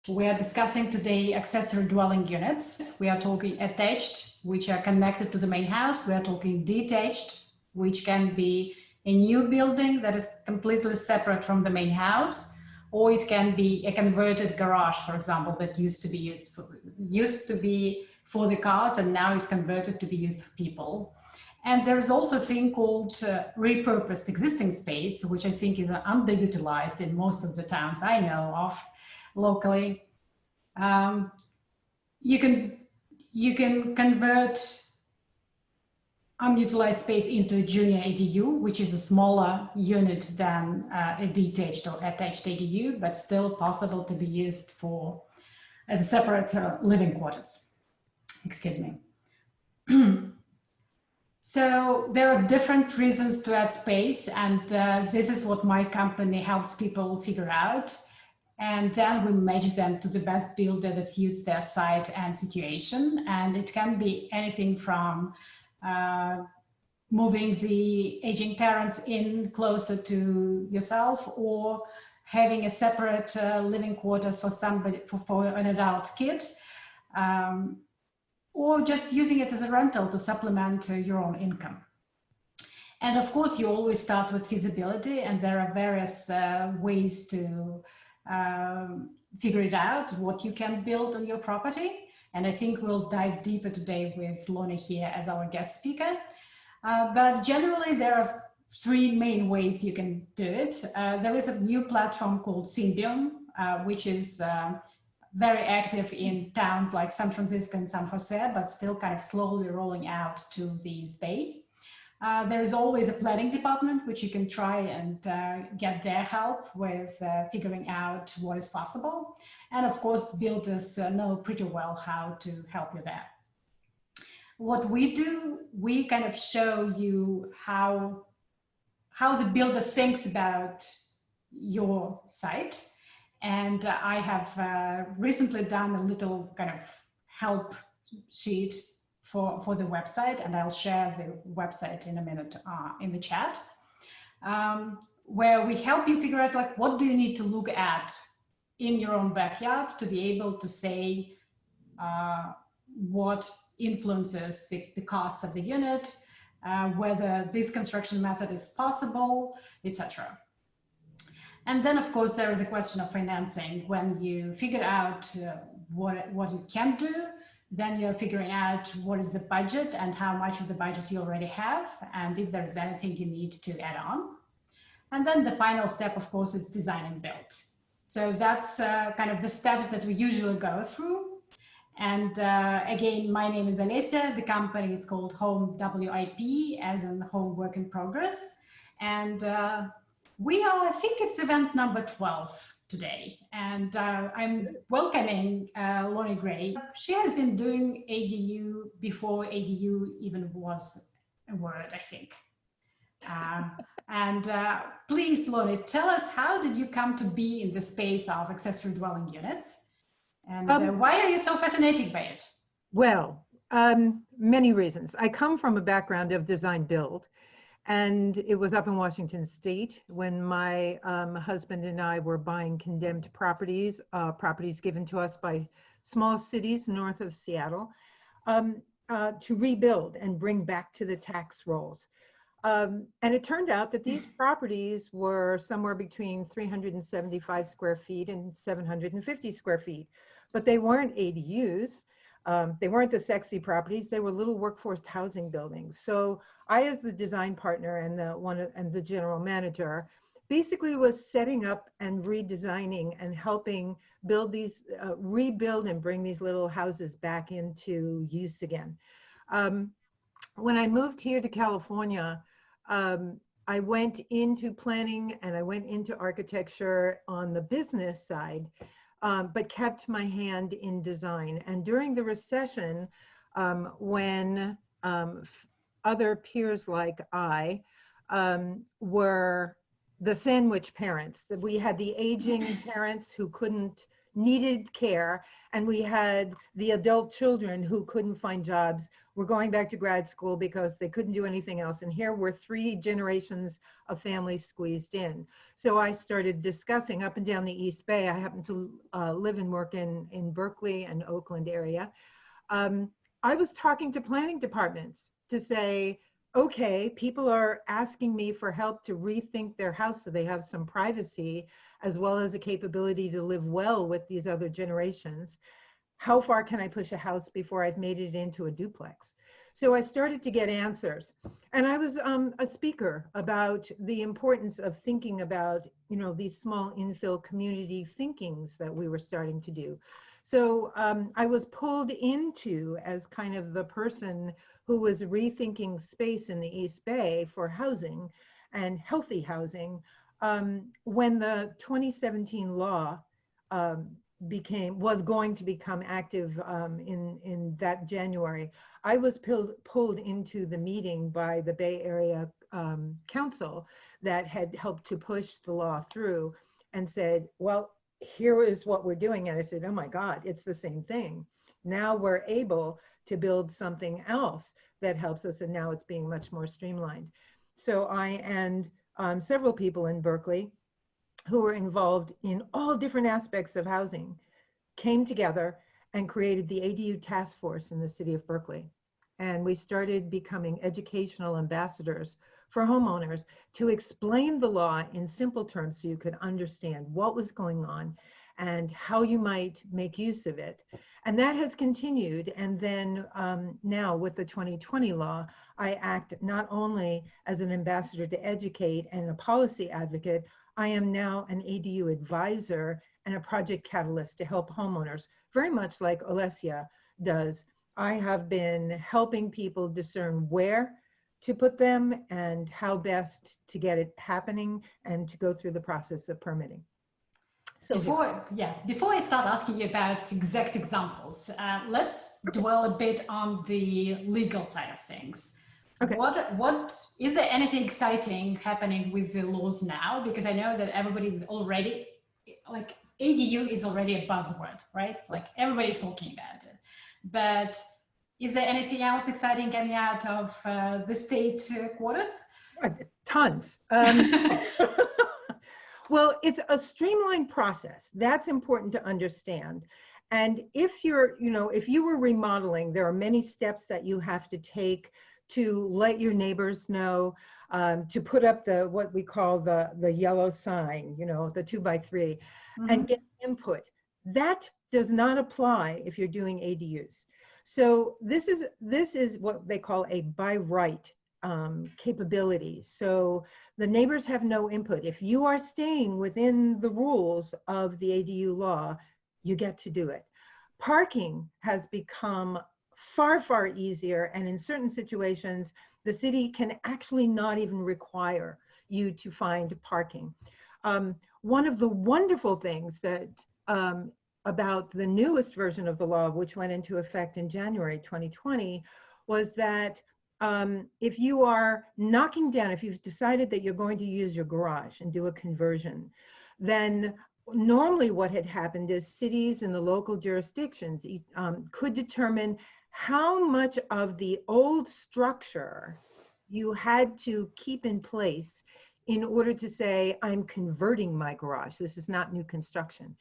We are discussing today accessory dwelling units. We are talking attached, which are connected to the main house. We are talking detached, which can be a new building that is completely separate from the main house, or it can be a converted garage, for example, that used to be for the cars and now is converted to be used for people. And there's also a thing called repurposed existing space, which I think is underutilized in most of the towns I know of locally. You can convert unutilized space into a junior ADU, which is a smaller unit than a detached or attached ADU, but still possible to be used for as a separate living quarters. Excuse me. So there are different reasons to add space, and this is what my company helps people figure out. And then we match them to the best builder that suits their site and situation. And it can be anything from moving the aging parents in closer to yourself, or having a separate living quarters for somebody, for an adult kid. Or just using it as a rental to supplement your own income. And of course, you always start with feasibility, and there are various ways to figure it out, what you can build on your property. And I think we'll dive deeper today with Loni here as our guest speaker. But generally, there are three main ways you can do it. There is a new platform called Symbiom, which is very active in towns like San Francisco and San Jose, but still kind of slowly rolling out to these days. There is always a planning department, which you can try and get their help with figuring out what is possible. And of course, builders know pretty well how to help you there. What we do, we kind of show you how the builder thinks about your site. And I have recently done a little kind of help sheet for the website, and I'll share the website in a minute in the chat, where we help you figure out, like, what do you need to look at in your own backyard to be able to say what influences the cost of the unit, whether this construction method is possible, etc. And then, of course, there is a question of financing. When you figure out what you can do, then you're figuring out what is the budget and how much of the budget you already have, and if there's anything you need to add on. And then the final step, of course, is design and build. So that's kind of the steps that we usually go through. And again, my name is Olesia. The company is called Home W.I.P, as in Home Work in Progress. And we are, I think it's event number 12 today, and I'm welcoming Loni Grey. She has been doing ADU before ADU even was a word, I think. Please, Loni, tell us, how did you come to be in the space of accessory dwelling units? And why are you so fascinated by it? Well, many reasons. I come from a background of design build. And it was up in Washington State when my husband and I were buying condemned properties, properties given to us by small cities north of Seattle, to rebuild and bring back to the tax rolls. And it turned out that these properties were somewhere between 375 square feet and 750 square feet, but they weren't ADUs. They weren't the sexy properties. They were little workforce housing buildings. So I, as the design partner and the general manager, basically was setting up and redesigning and helping build these, rebuild and bring these little houses back into use again. When I moved here to California, I went into planning and I went into architecture on the business side. But kept my hand in design. And during the recession, when other peers like I were the sandwich parents, that we had the aging parents who couldn't, needed care, and we had the adult children who couldn't find jobs, were going back to grad school because they couldn't do anything else. And here were 3 generations of families squeezed in. So I started discussing up and down the East Bay. I happen to live and work in Berkeley and Oakland area. I was talking to planning departments to say, okay, people are asking me for help to rethink their house so they have some privacy as well as a capability to live well with these other generations. How far can I push a house before I've made it into a duplex? So I started to get answers. And I was a speaker about the importance of thinking about, you know, these small infill community thinkings that we were starting to do. So I was pulled into as kind of the person who was rethinking space in the East Bay for housing and healthy housing when the 2017 law was going to become active in that January. I was pulled into the meeting by the Bay Area Council that had helped to push the law through and said, well, here is what we're doing. And I said, oh my God, it's the same thing. Now we're able to build something else that helps us, and now it's being much more streamlined. So I and several people in Berkeley who were involved in all different aspects of housing came together and created the ADU task force in the city of Berkeley. And we started becoming educational ambassadors for homeowners to explain the law in simple terms so you could understand what was going on and how you might make use of it. And that has continued. And then now with the 2020 law, I act not only as an ambassador to educate and a policy advocate, I am now an ADU advisor and a project catalyst to help homeowners, very much like Olesia does. I have been helping people discern where to put them and how best to get it happening and to go through the process of permitting. So before I start asking you about exact examples, let's dwell a bit on the legal side of things. Okay. What is there anything exciting happening with the laws now? Because I know that everybody is already, like, ADU is already a buzzword, right? Like, everybody's talking about it. But is there anything else exciting coming out of the state quarters? Tons. Well, it's a streamlined process. That's important to understand. And if you're, you know, if you were remodeling, there are many steps that you have to take to let your neighbors know, to put up the, what we call the yellow sign, you know, the 2x3, and get input. That does not apply if you're doing ADUs. So this is what they call a by right capability. So the neighbors have no input. If you are staying within the rules of the ADU law, you get to do it. Parking has become far, far easier. And in certain situations, the city can actually not even require you to find parking. One of the wonderful things that about the newest version of the law, which went into effect in January 2020, was that if you are knocking down, if you've decided that you're going to use your garage and do a conversion, then normally what had happened is cities and the local jurisdictions could determine how much of the old structure you had to keep in place in order to say, I'm converting my garage. This is not new construction.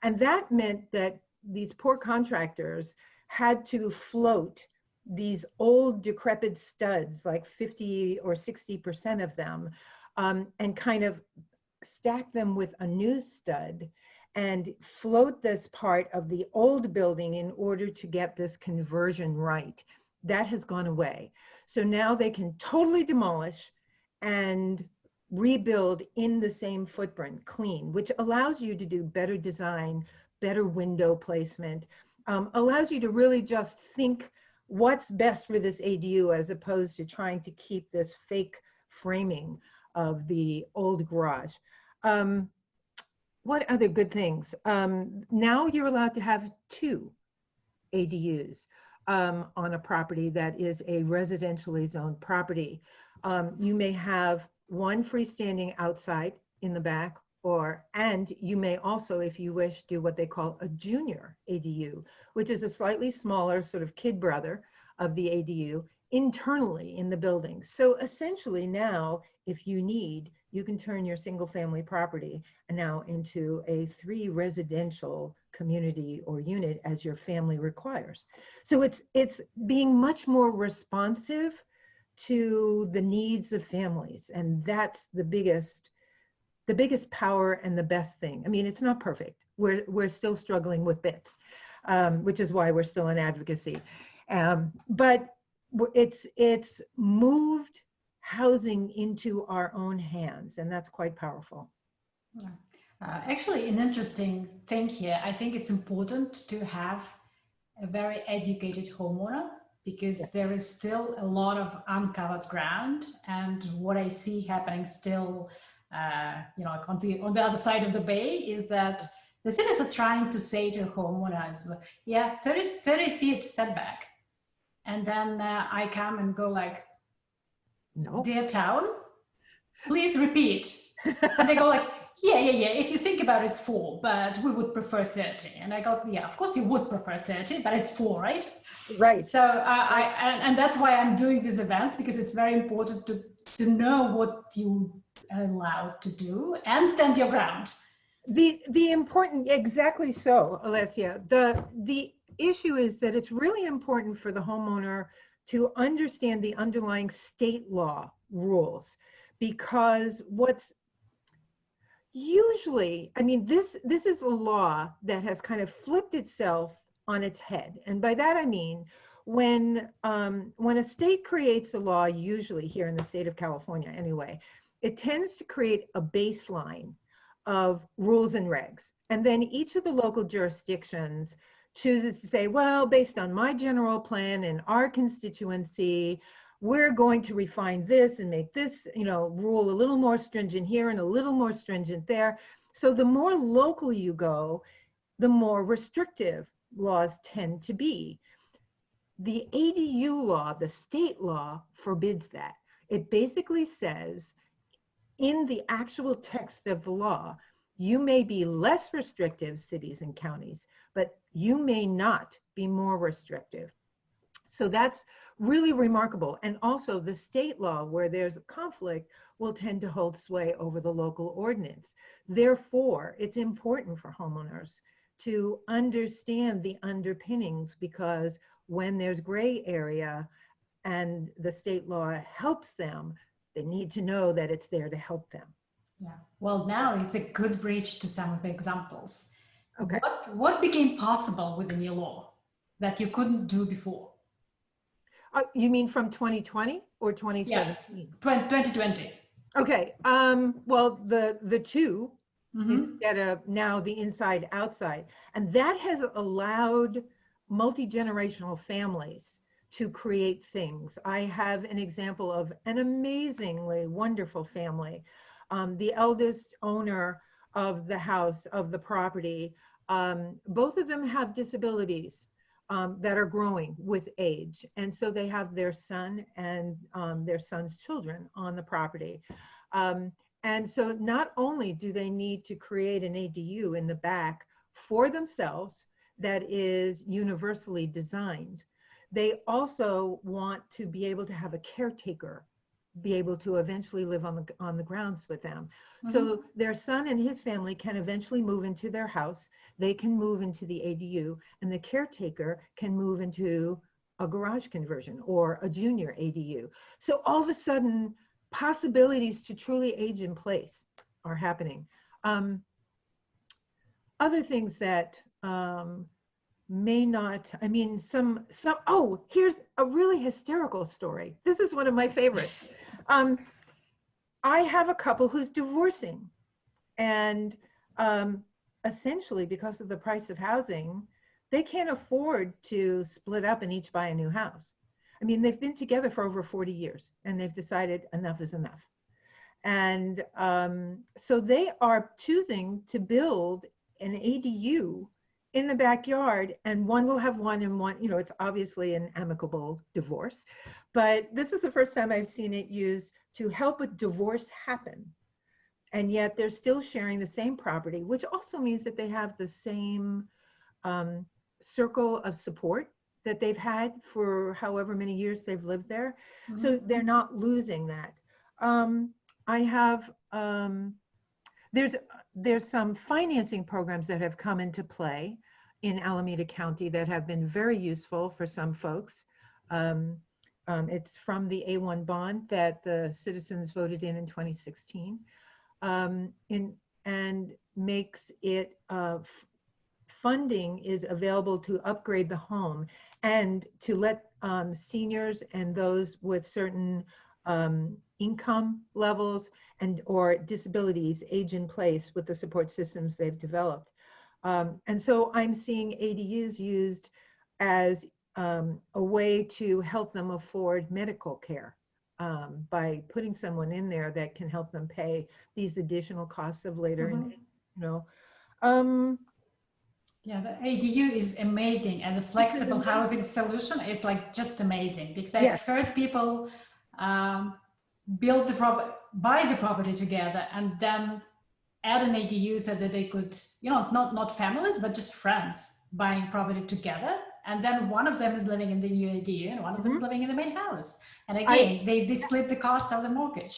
And that meant that these poor contractors had to float these old decrepit studs, like 50 or 60% of them, and kind of stack them with a new stud and float this part of the old building in order to get this conversion right. That has gone away. So now they can totally demolish and rebuild in the same footprint, clean, which allows you to do better design, better window placement, allows you to really just think what's best for this ADU as opposed to trying to keep this fake framing of the old garage. What other good things? Now you're allowed to have 2 ADUs on a property that is a residentially zoned property. You may have one freestanding outside in the back and you may also, if you wish, do what they call a junior ADU, which is a slightly smaller sort of kid brother of the ADU internally in the building. So essentially now, if you need, you can turn your single family property now into a 3 residential community or unit as your family requires. So it's being much more responsive to the needs of families. And that's the biggest power and the best thing. I mean, it's not perfect. We're still struggling with bits, which is why we're still in advocacy. But it's moved housing into our own hands, and that's quite powerful. Yeah. Actually, an interesting thing here, I think it's important to have a very educated homeowner, because there is still a lot of uncovered ground. And what I see happening still, you know, on the other side of the bay, is that the cities are trying to say to homeowners, yeah, 30 feet setback. And then I come and go like, No. Dear town, please repeat. And they go like, yeah. If you think about it, it's 4, but we would prefer 30. And I go, yeah, of course you would prefer 30, but it's 4, right? Right. So and that's why I'm doing these events, because it's very important to know what you are allowed to do and stand your ground. The important, exactly so, Olesia. The issue is that it's really important for the homeowner to understand the underlying state law rules, because what's usually, I mean, this is a law that has kind of flipped itself on its head. And by that I mean, when a state creates a law, usually here in the state of California anyway, it tends to create a baseline of rules and regs. And then each of the local jurisdictions chooses to say, well, based on my general plan and our constituency, we're going to refine this and make this, you know, rule a little more stringent here and a little more stringent there. So the more local you go, the more restrictive laws tend to be. The ADU law, the state law, forbids that. It basically says, in the actual text of the law, you may be less restrictive, cities and counties, but you may not be more restrictive. So that's really remarkable. And also the state law, where there's a conflict, will tend to hold sway over the local ordinance. Therefore, it's important for homeowners to understand the underpinnings, because when there's gray area and the state law helps them, they need to know that it's there to help them. Yeah. Well, now it's a good bridge to some of the examples. Okay. What became possible with the new law that you couldn't do before? You mean from 2020 or 2017? Yeah, 2020. Okay. Well, the two, instead of now the inside outside, and that has allowed multi-generational families to create things. I have an example of an amazingly wonderful family. The eldest owner of the house, of the property, both of them have disabilities that are growing with age. And so they have their son and their son's children on the property. And so not only do they need to create an ADU in the back for themselves that is universally designed, they also want to be able to have a caretaker be able to eventually live on the grounds with them. So their son and his family can eventually move into their house. They can move into the ADU, and the caretaker can move into a garage conversion or a junior ADU. So all of a sudden, possibilities to truly age in place are happening. Other things that may not, I mean, oh, here's a really hysterical story. This is one of my favorites. I have a couple who's divorcing, and essentially because of the price of housing, they can't afford to split up and each buy a new house. I mean, they've been together for over 40 years and they've decided enough is enough. And so they are choosing to build an ADU in the backyard, and one will have one and one, you know, it's obviously an amicable divorce, but this is the first time I've seen it used to help a divorce happen. and yet they're still sharing the same property, which also means that they have the same circle of support that they've had for however many years they've lived there. Mhm. So they're not losing that. I have, there's some financing programs that have come into play in Alameda County that have been very useful for some folks. It's from the A1 bond that the citizens voted in 2016, and makes it funding is available to upgrade the home and to let seniors and those with certain income levels and or disabilities age in place with the support systems they've developed. And so I'm seeing ADUs used as a way to help them afford medical care by putting someone in there that can help them pay these additional costs of later, Mhm. you know. Yeah, the ADU is amazing as a flexible housing solution. It's like just amazing because I've Yes. heard people buy the property together and then add an ADU so that they could, you know, not families, but just friends buying property together. And then one of them is living in the new ADU and one of them is living in the main house. And again, they split the cost of the mortgage.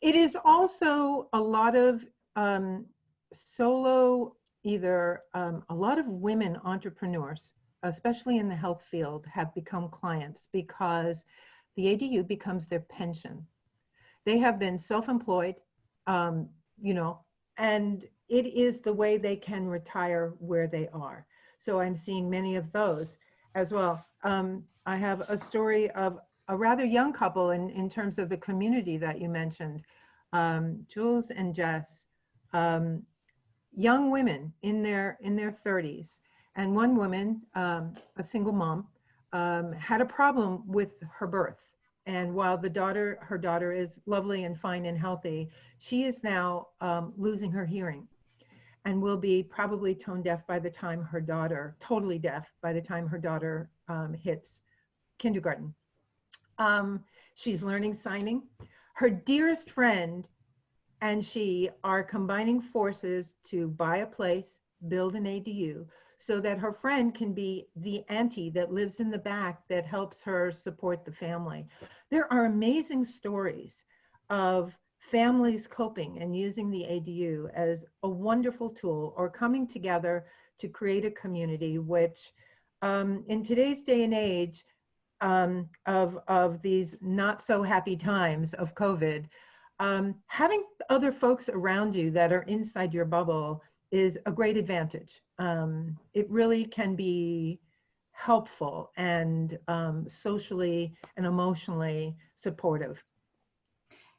It is also a lot of solo, either a lot of women entrepreneurs, especially in the health field, have become clients because the ADU becomes their pension. They have been self-employed, you know, and it is the way they can retire where they are. So I'm seeing many of those as well. I have a story of a rather young couple in terms of the community that you mentioned, Jules and Jess, young women in their 30s. And one woman, a single mom, had a problem with her birth. And while her daughter is lovely and fine and healthy, she is now losing her hearing and will be probably tone deaf by the time her daughter, totally deaf, by the time her daughter hits kindergarten. She's learning signing. Her dearest friend and she are combining forces to buy a place, build an ADU, so that her friend can be the auntie that lives in the back that helps her support the family. There are amazing stories of families coping and using the ADU as a wonderful tool or coming together to create a community, which in today's day and age of these not so happy times of COVID, having other folks around you that are inside your bubble is a great advantage. It really can be helpful and socially and emotionally supportive.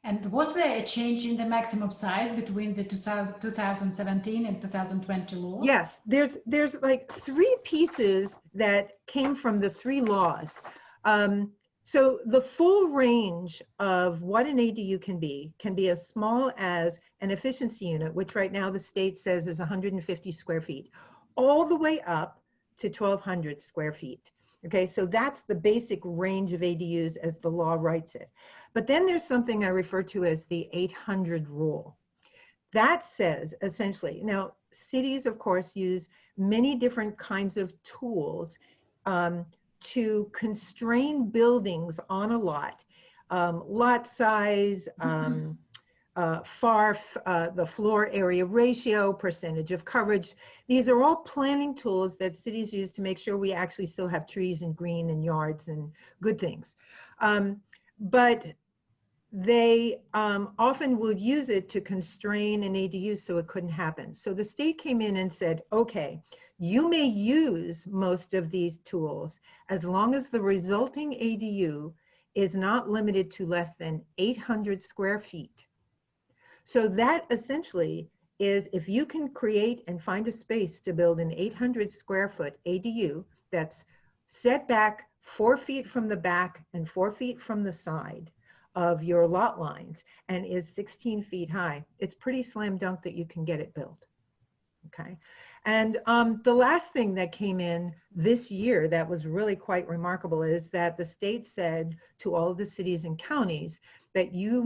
And was there a change in the maximum size between the 2017 and 2020 law? Yes, there's like 3 pieces that came from the 3 laws. So the full range of what an ADU can be as small as an efficiency unit, which right now the state says is 150 square feet, all the way up to 1,200 square feet. Okay, so that's the basic range of ADUs as the law writes it. But then there's something I refer to as the 800 rule. That says essentially, now cities of course use many different kinds of tools to constrain buildings on a lot, lot size, the floor area ratio, percentage of coverage. These are all planning tools that cities use to make sure we actually still have trees and green and yards and good things. But they often will use it to constrain an ADU so it couldn't happen. So the state came in and said, okay, you may use most of these tools as long as the resulting ADU is not limited to less than 800 square feet. So that essentially is if you can create and find a space to build an 800 square foot ADU that's set back 4 feet from the back and 4 feet from the side of your lot lines and is 16 feet high, it's pretty slam dunk that you can get it built. Okay. And the last thing that came in this year that was really quite remarkable is that the state said to all of the cities and counties that you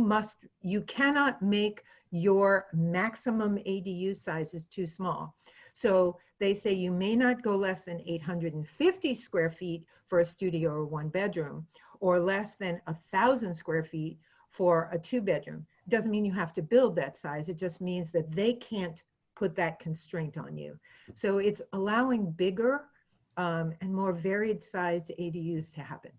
cannot make your maximum ADU size is too small. So they say you may not go less than 850 square feet for a studio or one bedroom, or less than 1,000 square feet for a two bedroom. Doesn't mean you have to build that size. It just means that they can't put that constraint on you. So it's allowing bigger and more varied sized ADUs to happen.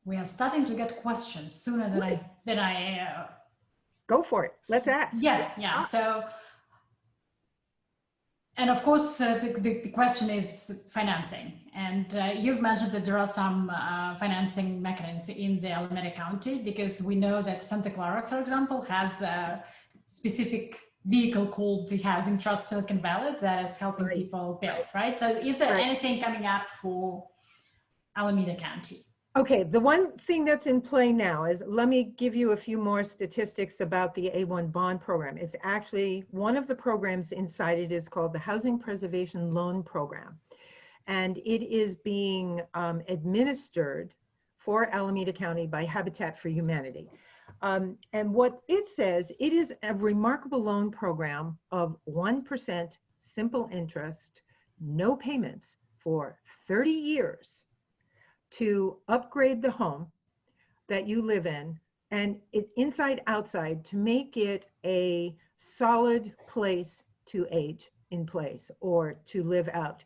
We are starting to get questions sooner than I Go for it. Let's ask. Yeah. So, and of course, the question is financing. And you've mentioned that there are some financing mechanisms in the Alameda County, because we know that Santa Clara, for example, has a specific vehicle called the Housing Trust Silicon Valley that is helping people build, right? So is there anything coming up for Alameda County? Okay, the one thing that's in play now is, let me give you a few more statistics about the A1 bond program. It's actually, one of the programs inside it is called the Housing Preservation Loan Program. And it is being administered for Alameda County by Habitat for Humanity. And what it says, it is a remarkable loan program of 1% simple interest, no payments for 30 years. To upgrade the home that you live in, and it inside outside, to make it a solid place to age in place or to live out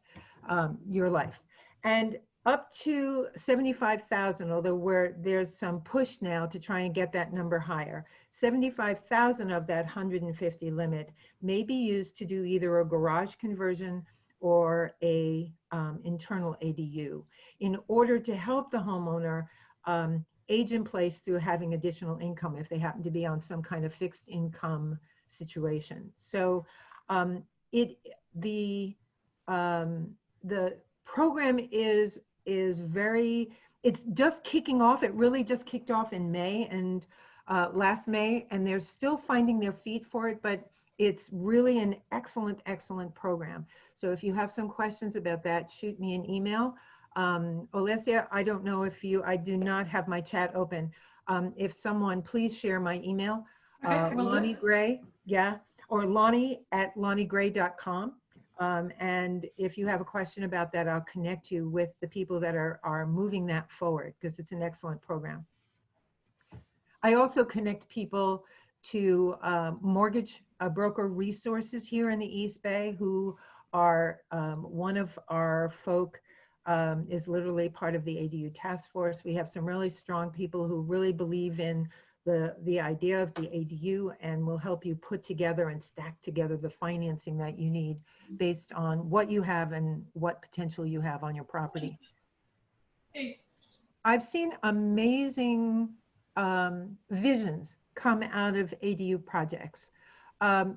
your life. And up to 75,000, although there's some push now to try and get that number higher, 75,000 of that 150 limit may be used to do either a garage conversion or a internal ADU, in order to help the homeowner age in place through having additional income if they happen to be on some kind of fixed income situation. So the program is very, it's just kicking off. It really just kicked off in May and last May, and they're still finding their feet for it, but it's really an excellent, excellent program. So if you have some questions about that, shoot me an email. Olesia, I don't know if I do not have my chat open. If someone, please share my email, Loni Grey, or Loni@lonigray.com. And if you have a question about that, I'll connect you with the people that are moving that forward, because it's an excellent program. I also connect people to mortgage broker resources here in the East Bay, who are, one of our folk is literally part of the ADU task force. We have some really strong people who really believe in the idea of the ADU, and will help you put together and stack together the financing that you need based on what you have and what potential you have on your property. I've seen amazing visions come out of ADU projects.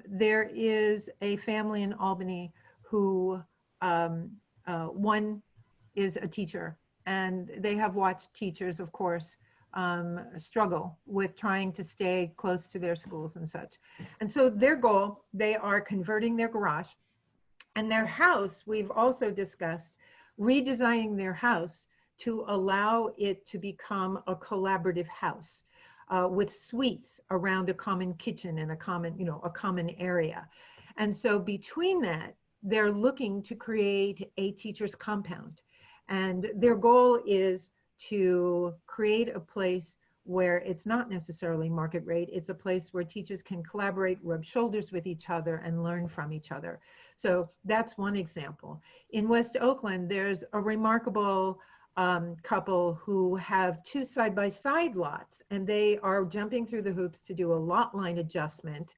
There is a family in Albany who, one is a teacher, and they have watched teachers, of course, struggle with trying to stay close to their schools and such. And so their goal, they are converting their garage, and their house, we've also discussed redesigning their house to allow it to become a collaborative house. With suites around a common kitchen and a common area. And so between that, they're looking to create a teacher's compound. And their goal is to create a place where it's not necessarily market rate. It's a place where teachers can collaborate, rub shoulders with each other, and learn from each other. So that's one example. In West Oakland, there's a remarkable couple who have two side-by-side lots, and they are jumping through the hoops to do a lot line adjustment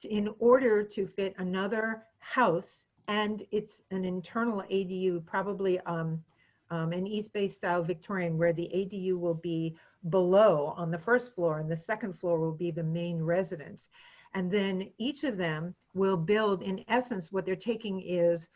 in order to fit another house, and it's an internal ADU, probably an East Bay style Victorian, where the ADU will be below on the first floor, and the second floor will be the main residence. And then each of them will build, in essence, what they're taking is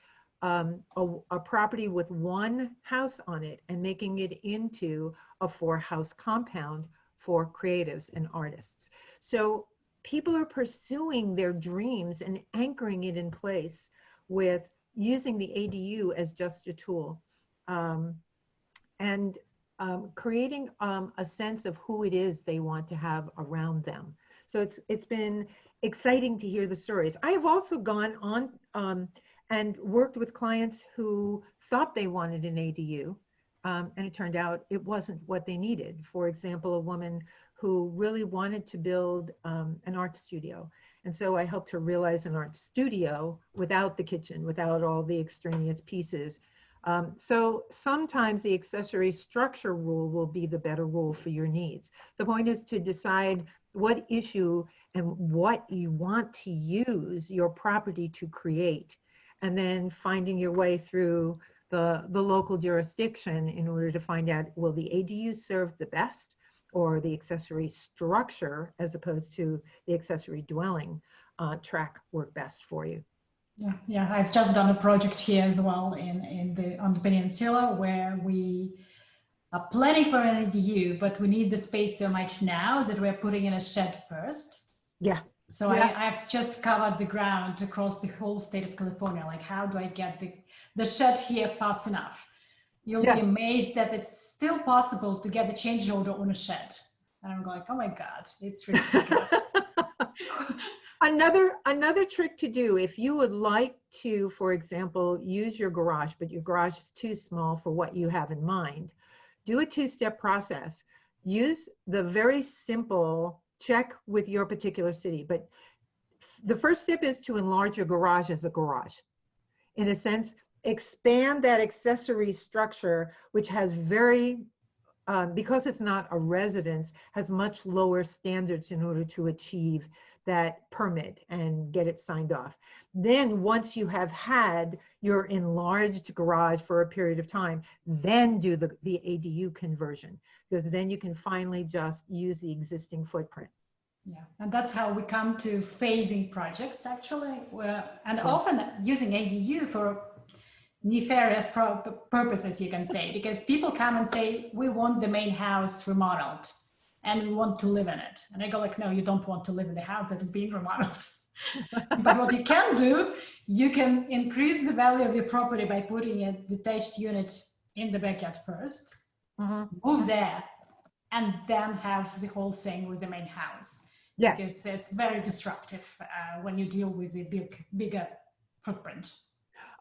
a property with one house on it and making it into a 4-house compound for creatives and artists. So people are pursuing their dreams and anchoring it in place with using the ADU as just a tool. And creating a sense of who it is they want to have around them. So it's been exciting to hear the stories. I have also gone on and worked with clients who thought they wanted an ADU, and it turned out it wasn't what they needed. For example, a woman who really wanted to build an art studio. And so I helped her realize an art studio without the kitchen, without all the extraneous pieces. So sometimes the accessory structure rule will be the better rule for your needs. The point is to decide what issue and what you want to use your property to create, and then finding your way through the local jurisdiction in order to find out, will the ADU serve the best, or the accessory structure as opposed to the accessory dwelling track work best for you? Yeah, I've just done a project here as well on the peninsula, where we are planning for an ADU, but we need the space so much now that we're putting in a shed first. Yeah. So Yeah. I've just covered the ground across the whole state of California. Like, how do I get the shed here fast enough? You'll be amazed that it's still possible to get a change order on a shed. And I'm going, oh my God, it's ridiculous. Another trick to do, if you would like to, for example, use your garage, but your garage is too small for what you have in mind, do a two-step process. Use the very simple check with your particular city. But the first step is to enlarge your garage as a garage. In a sense, expand that accessory structure, which has because it's not a residence, has much lower standards in order to achieve that permit and get it signed off. Then once you have had your enlarged garage for a period of time, then do the ADU conversion, because then you can finally just use the existing footprint. Yeah, and that's how we come to phasing projects, actually, and often using ADU for nefarious purposes, you can say, because people come and say, we want the main house remodeled and we want to live in it. And I go like, no, you don't want to live in the house that is being remodeled. But what you can do, you can increase the value of your property by putting a detached unit in the backyard first, move there, and then have the whole thing with the main house. Yes. Because it's very disruptive when you deal with a bigger footprint.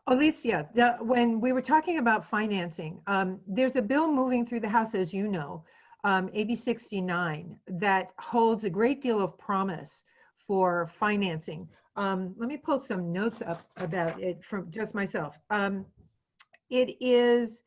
Olesia, when we were talking about financing, there's a bill moving through the House, as you know, AB 69, that holds a great deal of promise for financing. Let me pull some notes up about it from just myself. It is,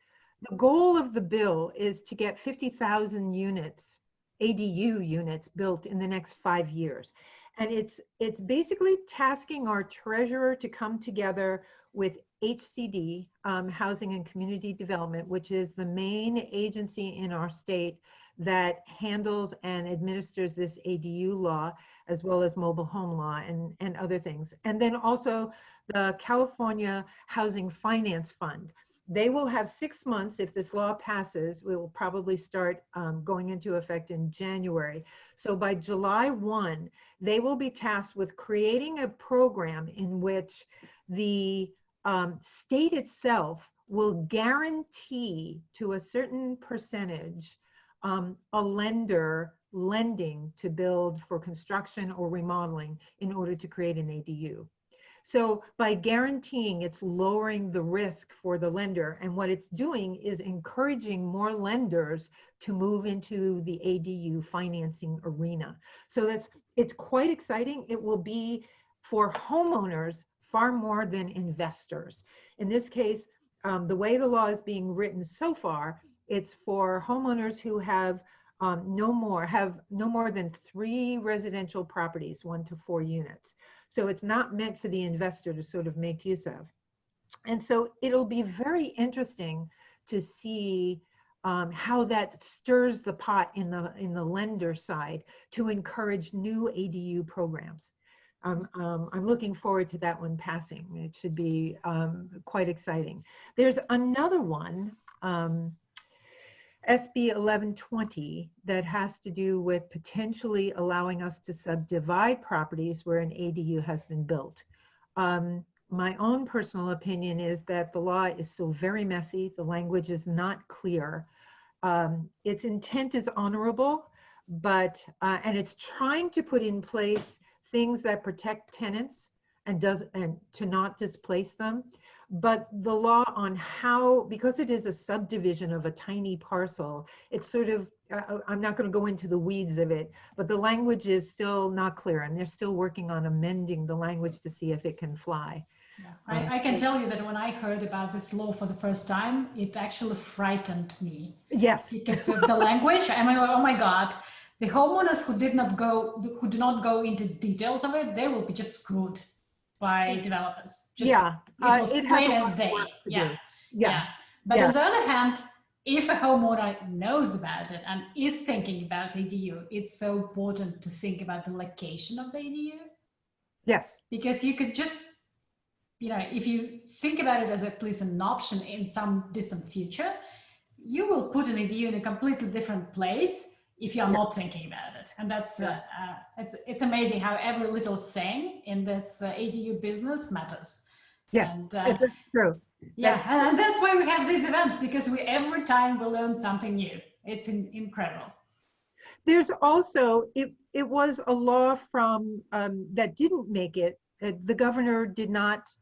the goal of the bill is to get 50,000 units, ADU units, built in the next 5 years. And it's basically tasking our treasurer to come together with HCD, Housing and Community Development, which is the main agency in our state that handles and administers this ADU law, as well as mobile home law and other things. And then also the California Housing Finance Fund. They will have 6 months if this law passes. We will probably start going into effect in January. So by July 1, they will be tasked with creating a program in which the state itself will guarantee to a certain percentage a lender lending to build for construction or remodeling in order to create an ADU. So by guaranteeing, it's lowering the risk for the lender. And what it's doing is encouraging more lenders to move into the ADU financing arena. So it's quite exciting. It will be for homeowners far more than investors. In this case, the way the law is being written so far, it's for homeowners who have no more than 3 residential properties, 1 to 4 units. So it's not meant for the investor to sort of make use of. And so it'll be very interesting to see how that stirs the pot in the lender side to encourage new ADU programs. I'm looking forward to that one passing. It should be quite exciting. There's another one, SB 1120, that has to do with potentially allowing us to subdivide properties where an ADU has been built. My own personal opinion is that the law is so very messy, the language is not clear, Its intent is honorable, but and it's trying to put in place things that protect tenants and to not displace them. But the law on how, because it is a subdivision of a tiny parcel, it's sort of, I'm not going to go into the weeds of it, but the language is still not clear, and they're still working on amending the language to see if it can fly. Yeah. I can tell you that when I heard about this law for the first time, it actually frightened me. Yes. Because of the language. I'm like, oh my God, the homeowners who do not go into details of it, they will be just screwed by developers. Just, Yeah. it was It has plain a lot as of day. work to Yeah. do. Yeah. But Yeah. on the other hand, if a homeowner knows about it and is thinking about ADU, it's so important to think about the location of the ADU. Yes. Because you could just, if you think about it as at least an option in some distant future, you will put an ADU in a completely different place if you're not thinking about it. And that's, it's amazing how every little thing in this ADU business matters. Yes, And, that's true. yeah, and that's why we have these events, because every time we learn something new. It's incredible. There's also, it was a law from, that didn't make it. The governor did not,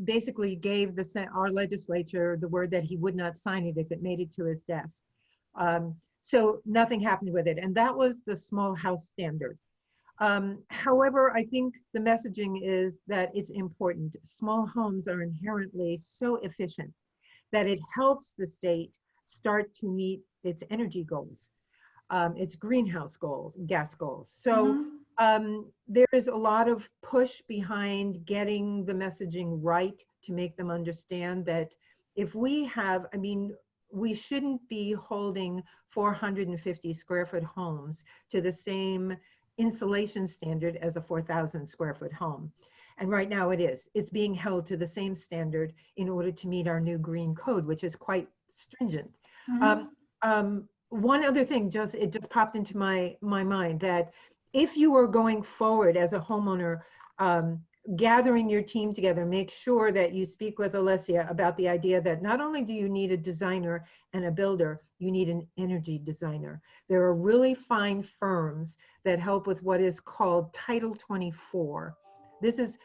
basically gave our legislature the word that he would not sign it if it made it to his desk. So nothing happened with it. And that was the small house standard. However, I think the messaging is that it's important. Small homes are inherently so efficient that it helps the state start to meet its energy goals, its greenhouse goals, gas goals. So there is a lot of push behind getting the messaging right to make them understand that if we have, I mean, we shouldn't be holding 450 square foot homes to the same insulation standard as a 4,000 square foot home. And right now it is. It's being held to the same standard in order to meet our new green code, which is quite stringent. One other thing, it just popped into my mind, that if you are going forward as a homeowner, gathering your team together, make sure that you speak with Olesia about the idea that not only do you need a designer and a builder, you need an energy designer. There are really fine firms that help with what is called Title 24. This is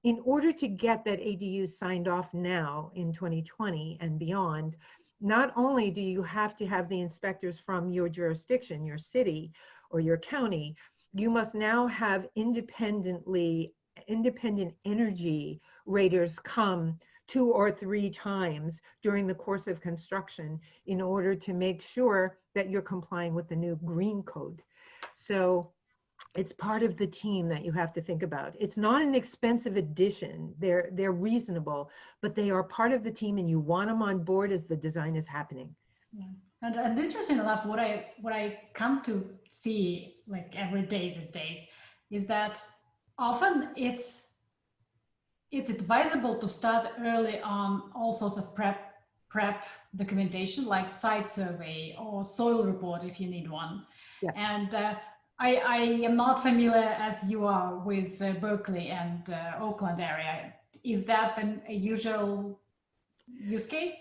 in order to get that ADU signed off now in 2020 and beyond. Not only do you have to have the inspectors from your jurisdiction, your city or your county, you must now have independent energy raters come 2 or 3 times during the course of construction in order to make sure that you're complying with the new green code. So it's part of the team that you have to think about. It's not an expensive addition. They're reasonable, but they are part of the team, and you want them on board as the design is happening. Yeah. And interesting enough, what I come to see like every day these days is that often it's advisable to start early on all sorts of prep documentation, like site survey or soil report if you need one. Yes. And I am not familiar as you are with Berkeley and Oakland area. Is that a usual use case?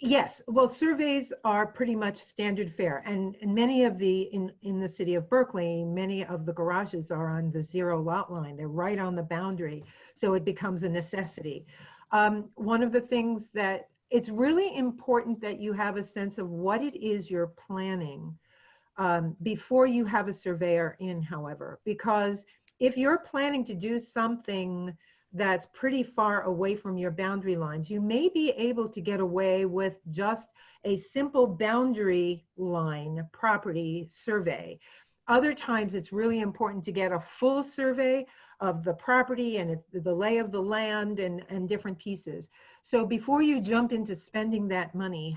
Yes, well, surveys are pretty much standard fare, and many of in the city of Berkeley, many of the garages are on the 0 lot line. They're right on the boundary, so it becomes a necessity. One of the things that it's really important that you have a sense of what it is you're planning before you have a surveyor in, however, because if you're planning to do something that's pretty far away from your boundary lines, you may be able to get away with just a simple boundary line property survey. Other times it's really important to get a full survey of the property and the lay of the land and different pieces. So before you jump into spending that money,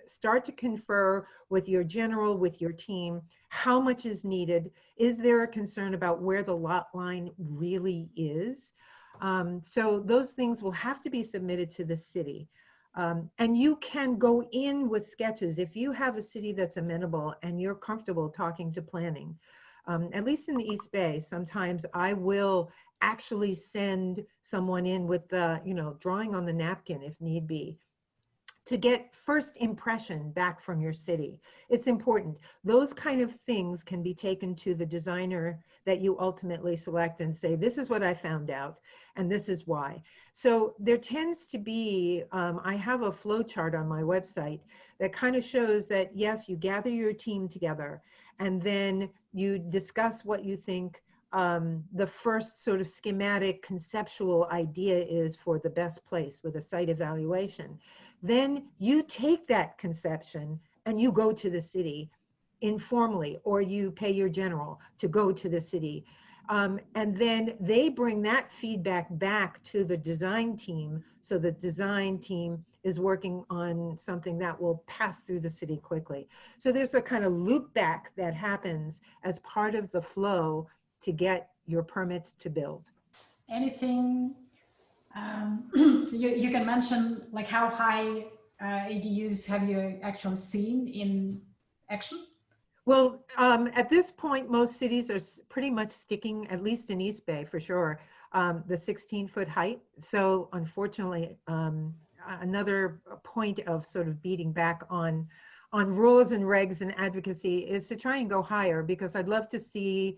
start to confer with your general, with your team, how much is needed. Is there a concern about where the lot line really is? So those things will have to be submitted to the city. And you can go in with sketches if you have a city that's amenable and you're comfortable talking to planning. At least in the East Bay, sometimes I will actually send someone in with the, drawing on the napkin if need be, to get first impression back from your city. It's important. Those kind of things can be taken to the designer that you ultimately select and say, this is what I found out, and this is why. So there tends to be, I have a flow chart on my website that kind of shows that, yes, you gather your team together, and then you discuss what you think the first sort of schematic conceptual idea is for the best place with a site evaluation. Then you take that conception and you go to the city informally, or you pay your general to go to the city. And then they bring that feedback back to the design team. So the design team is working on something that will pass through the city quickly. So there's a kind of loop back that happens as part of the flow to get your permits to build. Anything you can mention, like how high ADUs have you actually seen in action? Well, at this point, most cities are pretty much sticking, at least in East Bay for sure, the 16-foot height. So unfortunately, another point of sort of beating back on rules and regs and advocacy is to try and go higher, because I'd love to see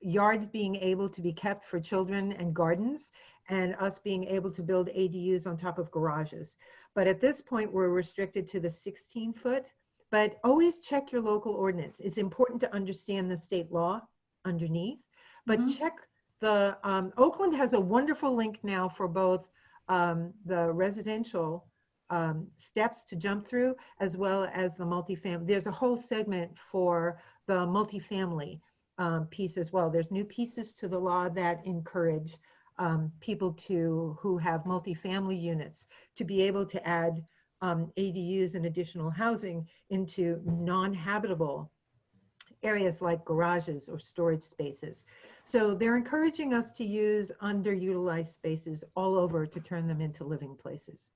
yards being able to be kept for children and gardens, and us being able to build ADUs on top of garages. But at this point, we're restricted to the 16-foot. But always check your local ordinance. It's important to understand the state law underneath, but check the, Oakland has a wonderful link now for both the residential steps to jump through, as well as the multifamily. There's a whole segment for the multifamily piece as well. There's new pieces to the law that encourage people who have multifamily units to be able to add ADUs and additional housing into non-habitable areas like garages or storage spaces. So they're encouraging us to use underutilized spaces all over to turn them into living places.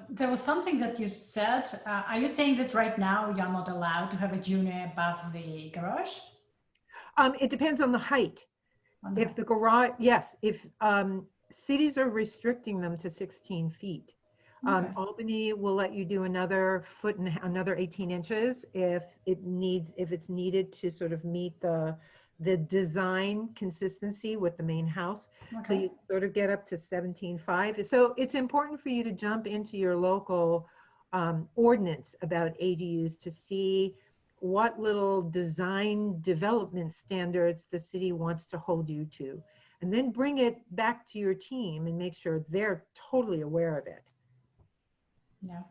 There was something that you said. Are you saying that right now you're not allowed to have a junior above the garage? It depends on the height. If the garage, yes, if cities are restricting them to 16 feet. Albany will let you do another foot and another 18 inches if it's needed to sort of meet the design consistency with the main house. So you sort of get up to 17.5. So it's important for you to jump into your local ordinance about ADUs to see what little design development standards the city wants to hold you to, and then bring it back to your team and make sure they're totally aware of it. Yeah,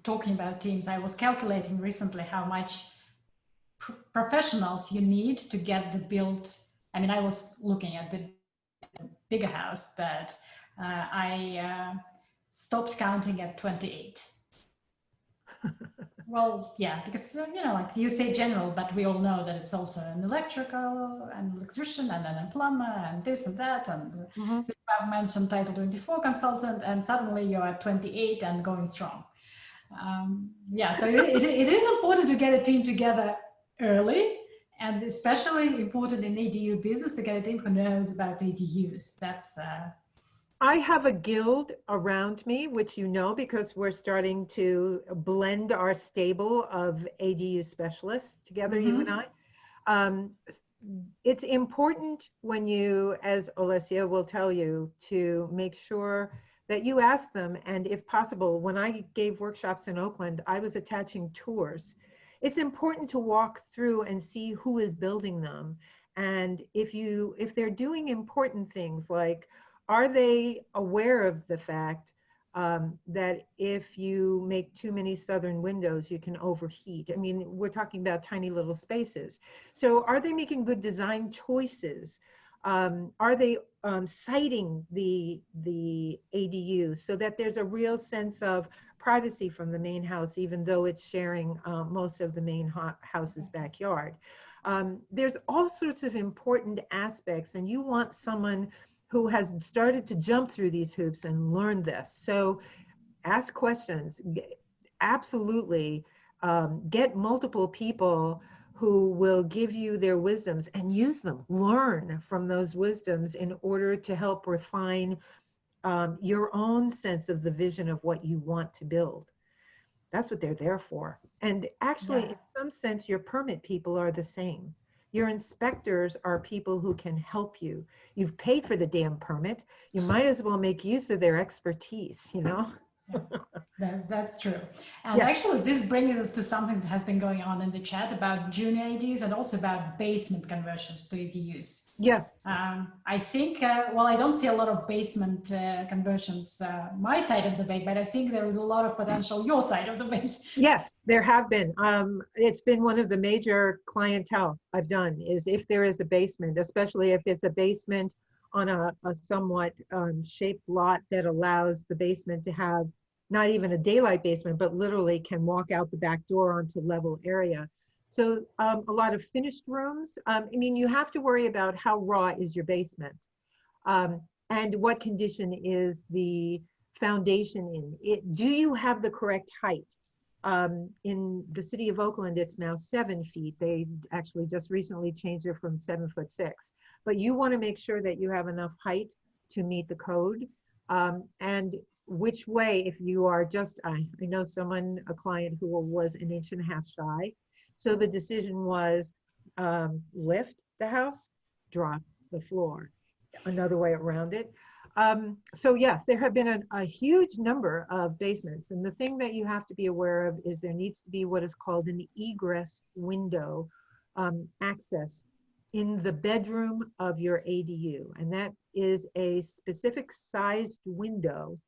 talking about teams, I was calculating recently how much professionals you need to get the build. I mean, I was looking at the bigger house, but I stopped counting at 28. Well, yeah, because, you know, like you say general, but we all know that it's also an electrical, an electrician, and then a plumber, and this and that. And I've mentioned Title 24 consultant, and suddenly you're at 28 and going strong. Yeah, so it is important to get a team together early, and especially important in ADU business to get a team who knows about ADUs. That's I have a guild around me, which you know, because we're starting to blend our stable of ADU specialists together, you and I. It's important when you, as Olesia will tell you, to make sure that you ask them, and if possible, when I gave workshops in Oakland, I was attaching tours. It's important to walk through and see who is building them. And if they're doing important things like, are they aware of the fact that if you make too many southern windows, you can overheat? I mean, we're talking about tiny little spaces. So are they making good design choices? Are they citing the ADU so that there's a real sense of privacy from the main house, even though it's sharing most of the main house's backyard? There's all sorts of important aspects, and you want someone who has started to jump through these hoops and learn this. So ask questions, absolutely. Get multiple people who will give you their wisdoms and use them, learn from those wisdoms in order to help refine your own sense of the vision of what you want to build. That's what they're there for. And actually, Yeah. in some sense, your permit people are the same. Your inspectors are people who can help you. You've paid for the damn permit. You might as well make use of their expertise, you know? Yeah, that's true. And Yeah. actually, this brings us to something that has been going on in the chat about junior ADUs and also about basement conversions to ADUs. Yeah. I think, well, I don't see a lot of basement conversions my side of the bay, but I think there is a lot of potential your side of the bay. Yes, there have been. It's been one of the major clientele I've done is if there is a basement, especially if it's a basement on a somewhat shaped lot that allows the basement to have not even a daylight basement, but literally can walk out the back door onto level area. So a lot of finished rooms. I mean, you have to worry about how raw is your basement um, and what condition is the foundation in it. Do you have the correct height? In the city of Oakland, it's now 7 feet. They actually just recently changed it from 7'6". But you want to make sure that you have enough height to meet the code. And which way, if you are just, I know someone, a client who was 1.5 inches shy. So the decision was lift the house, drop the floor. Another way around it. So yes, there have been a huge number of basements. And the thing that you have to be aware of is there needs to be what is called an egress window access in the bedroom of your ADU. And that is a specific sized window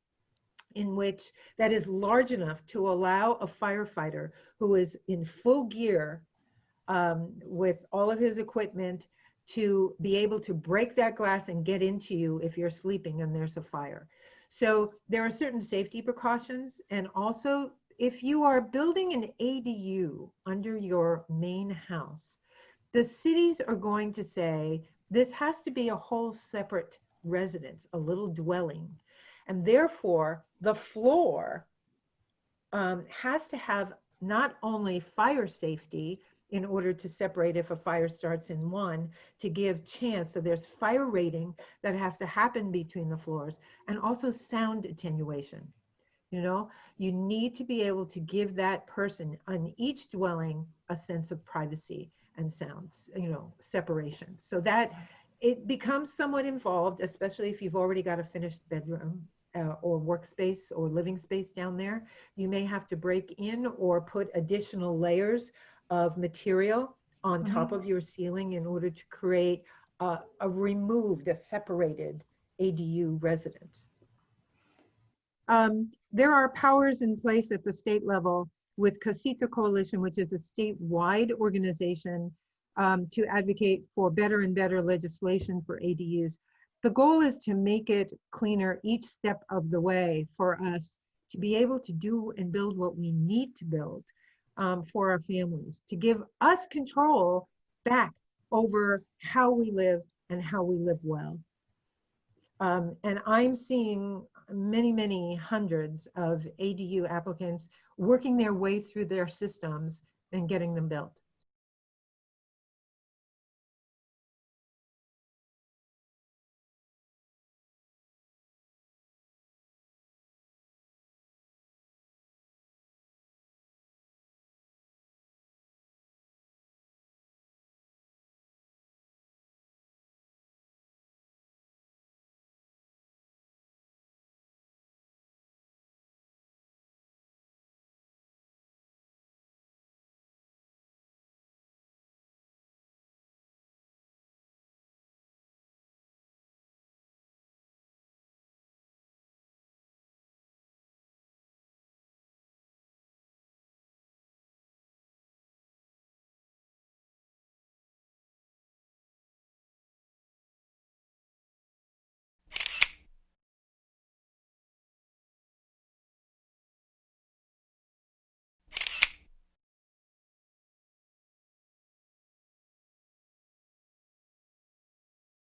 in which that is large enough to allow a firefighter who is in full gear with all of his equipment to be able to break that glass and get into you if you're sleeping and there's a fire. So there are certain safety precautions. And also, if you are building an ADU under your main house, the cities are going to say, this has to be a whole separate residence, a little dwelling. And therefore, the floor has to have not only fire safety, in order to separate if a fire starts in one, to give chance. So there's fire rating that has to happen between the floors, and also sound attenuation. You know, you need to be able to give that person on each dwelling a sense of privacy and sounds, you know, separation. So that it becomes somewhat involved, especially if you've already got a finished bedroom or workspace or living space down there. You may have to break in or put additional layers of material on top of your ceiling in order to create a separated ADU residence. There are powers in place at the state level with Casita Coalition, which is a statewide organization to advocate for better and better legislation for ADUs. The goal is to make it cleaner each step of the way for us to be able to do and build what we need to build for our families, to give us control back over how we live and how we live well. And I'm seeing many, many hundreds of ADU applicants working their way through their systems and getting them built.